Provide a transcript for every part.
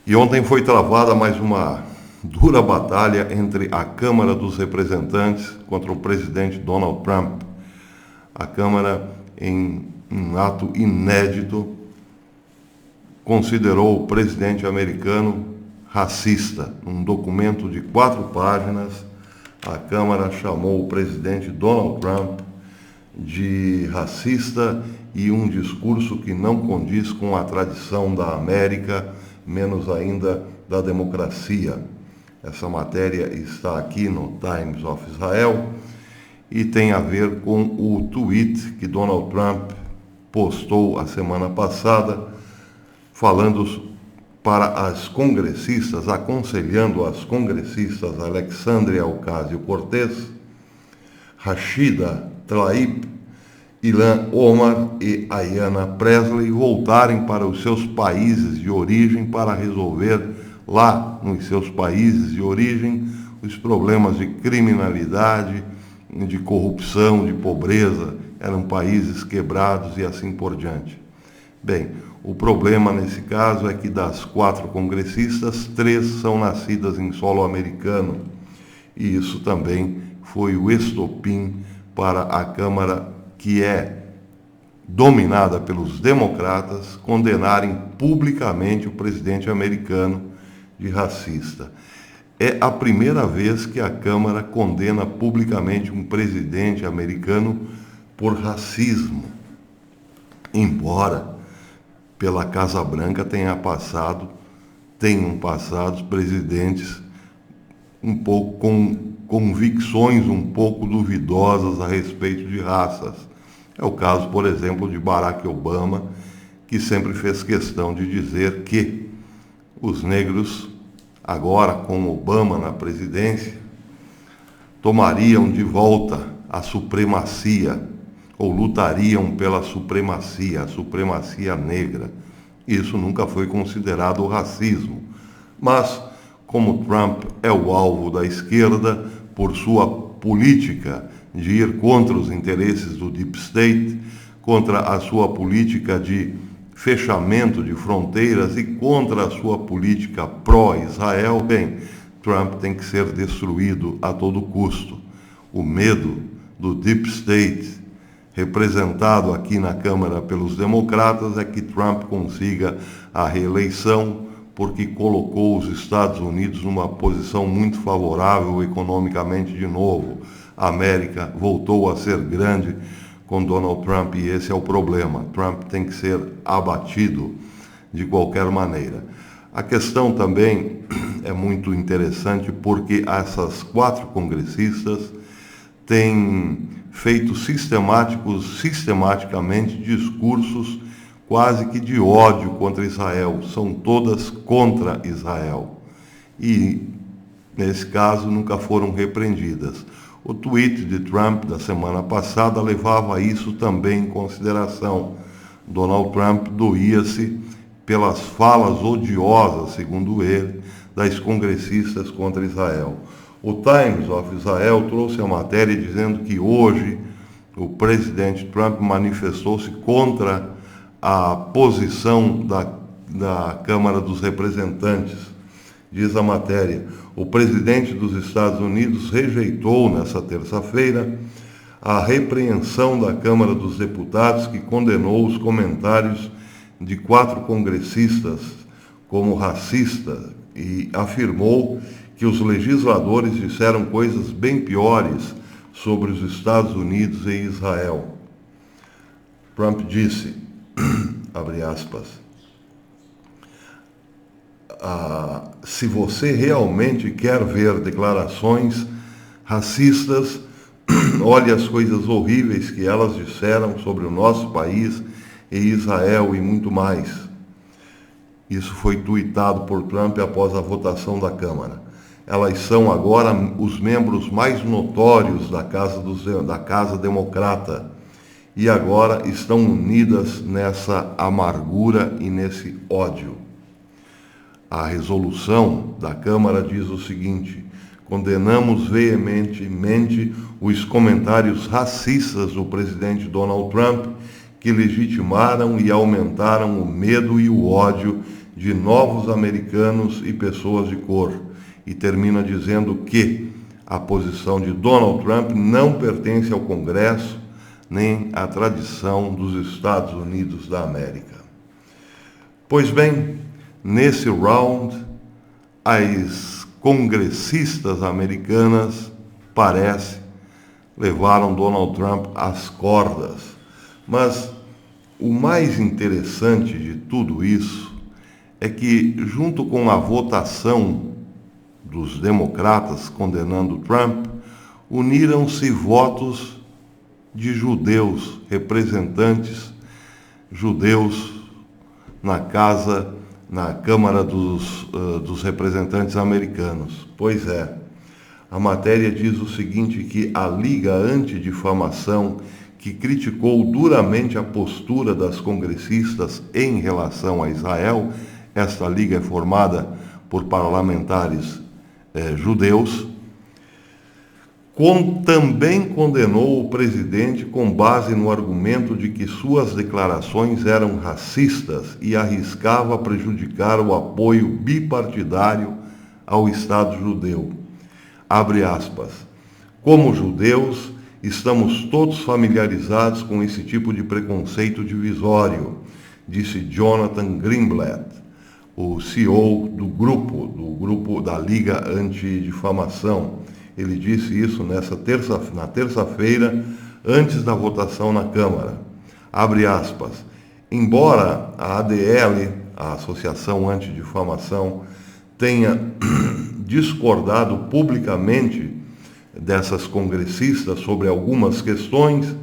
E ontem foi travada mais uma dura batalha entre a Câmara dos Representantes contra o presidente Donald Trump. A Câmara, em um ato inédito, considerou o presidente americano racista. Num documento de 4 páginas, a Câmara chamou o presidente Donald Trump de racista e um discurso que não condiz com a tradição da América, menos ainda da democracia. Essa matéria está aqui no Times of Israel e tem a ver com o tweet que Donald Trump postou a semana passada, falando para as congressistas, aconselhando as congressistas Alexandria Ocasio-Cortez, Rashida Tlaib, Ilhan Omar e Ayanna Pressley voltarem para os seus países de origem para resolver lá nos seus países de origem os problemas de criminalidade, de corrupção, de pobreza. Eram países quebrados e assim por diante. Bem, o problema nesse caso é que das 4 congressistas, 3 são nascidas em solo americano. E isso também foi o estopim para a Câmara, que é dominada pelos democratas, condenarem publicamente o presidente americano de racista. É a primeira vez que a Câmara condena publicamente um presidente americano por racismo, embora pela Casa Branca tenham passado presidentes um pouco com convicções um pouco duvidosas a respeito de raças. É o caso, por exemplo, de Barack Obama, que sempre fez questão de dizer que os negros, agora com Obama na presidência, tomariam de volta a supremacia, ou lutariam pela supremacia, a supremacia negra. Isso nunca foi considerado racismo. Mas, como Trump é o alvo da esquerda, por sua política de ir contra os interesses do Deep State, contra a sua política de fechamento de fronteiras e contra a sua política pró-Israel, bem, Trump tem que ser destruído a todo custo. O medo do Deep State, representado aqui na Câmara pelos democratas, é que Trump consiga a reeleição, porque colocou os Estados Unidos numa posição muito favorável economicamente de novo. A América voltou a ser grande com Donald Trump e esse é o problema. Trump tem que ser abatido de qualquer maneira. A questão também é muito interessante porque essas 4 congressistas têm feito sistematicamente discursos quase que de ódio contra Israel. São todas contra Israel. E, nesse caso, nunca foram repreendidas. O tweet de Trump da semana passada levava isso também em consideração. Donald Trump doía-se pelas falas odiosas, segundo ele, das congressistas contra Israel. O Times of Israel trouxe a matéria dizendo que hoje o presidente Trump manifestou-se contra a posição da Câmara dos Representantes. Diz a matéria: o presidente dos Estados Unidos rejeitou nessa terça-feira a repreensão da Câmara dos Deputados, que condenou os comentários de 4 congressistas como racistas e afirmou que os legisladores disseram coisas bem piores sobre os Estados Unidos e Israel. Trump disse, abre aspas, se você realmente quer ver declarações racistas, olhe as coisas horríveis que elas disseram sobre o nosso país e Israel e muito mais. Isso foi tuitado por Trump após a votação da Câmara. Elas são agora os membros mais notórios da Casa Democrata e agora estão unidas nessa amargura e nesse ódio. A resolução da Câmara diz o seguinte: condenamos veementemente os comentários racistas do presidente Donald Trump que legitimaram e aumentaram o medo e o ódio de novos americanos e pessoas de cor, e termina dizendo que a posição de Donald Trump não pertence ao Congresso nem à tradição dos Estados Unidos da América. Pois bem, nesse round, as congressistas americanas, parece, levaram Donald Trump às cordas. Mas o mais interessante de tudo isso é que, junto com a votação dos democratas condenando Trump, uniram-se votos de judeus, representantes judeus na Câmara dos Representantes americanos. Pois é, a matéria diz o seguinte, que a Liga Antidifamação, que criticou duramente a postura das congressistas em relação a Israel, esta liga é formada por parlamentares judeus, também condenou o presidente com base no argumento de que suas declarações eram racistas e arriscava prejudicar o apoio bipartidário ao Estado judeu. Abre aspas. Como judeus, estamos todos familiarizados com esse tipo de preconceito divisório, disse Jonathan Greenblatt, o CEO do grupo da Liga Antidifamação. Ele disse isso na terça-feira, antes da votação na Câmara. Abre aspas. Embora a ADL, a Associação Antidifamação, tenha discordado publicamente dessas congressistas sobre algumas questões,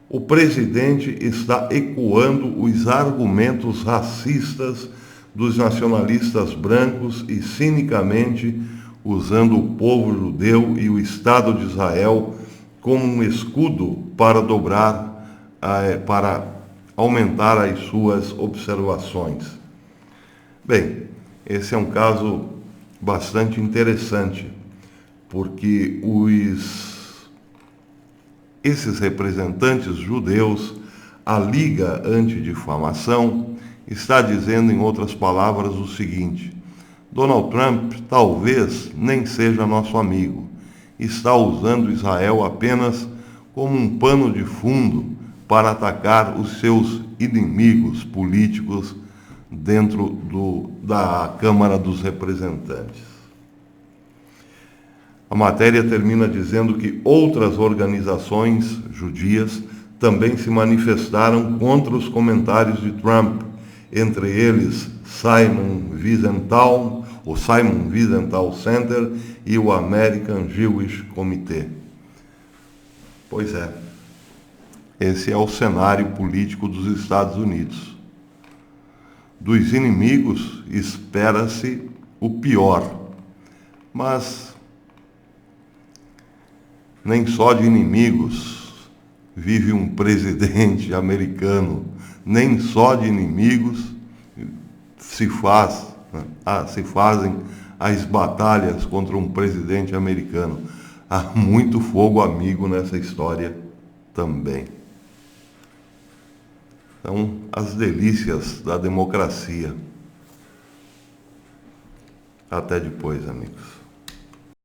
o presidente está ecoando os argumentos racistas dos nacionalistas brancos e cinicamente usando o povo judeu e o Estado de Israel como um escudo para para aumentar as suas observações. Bem, esse é um caso bastante interessante, porque esses representantes judeus, a Liga Antidifamação, está dizendo, em outras palavras, o seguinte: Donald Trump talvez nem seja nosso amigo, está usando Israel apenas como um pano de fundo para atacar os seus inimigos políticos dentro da Câmara dos Representantes. A matéria termina dizendo que outras organizações judias também se manifestaram contra os comentários de Trump, entre eles Simon Wiesenthal, o Simon Wiesenthal Center e o American Jewish Committee. Pois é, esse é o cenário político dos Estados Unidos. Dos inimigos espera-se o pior, mas nem só de inimigos vive um presidente americano, nem só de inimigos se fazem as batalhas contra um presidente americano. Há muito fogo amigo nessa história também. Então, as delícias da democracia. Até depois, amigos.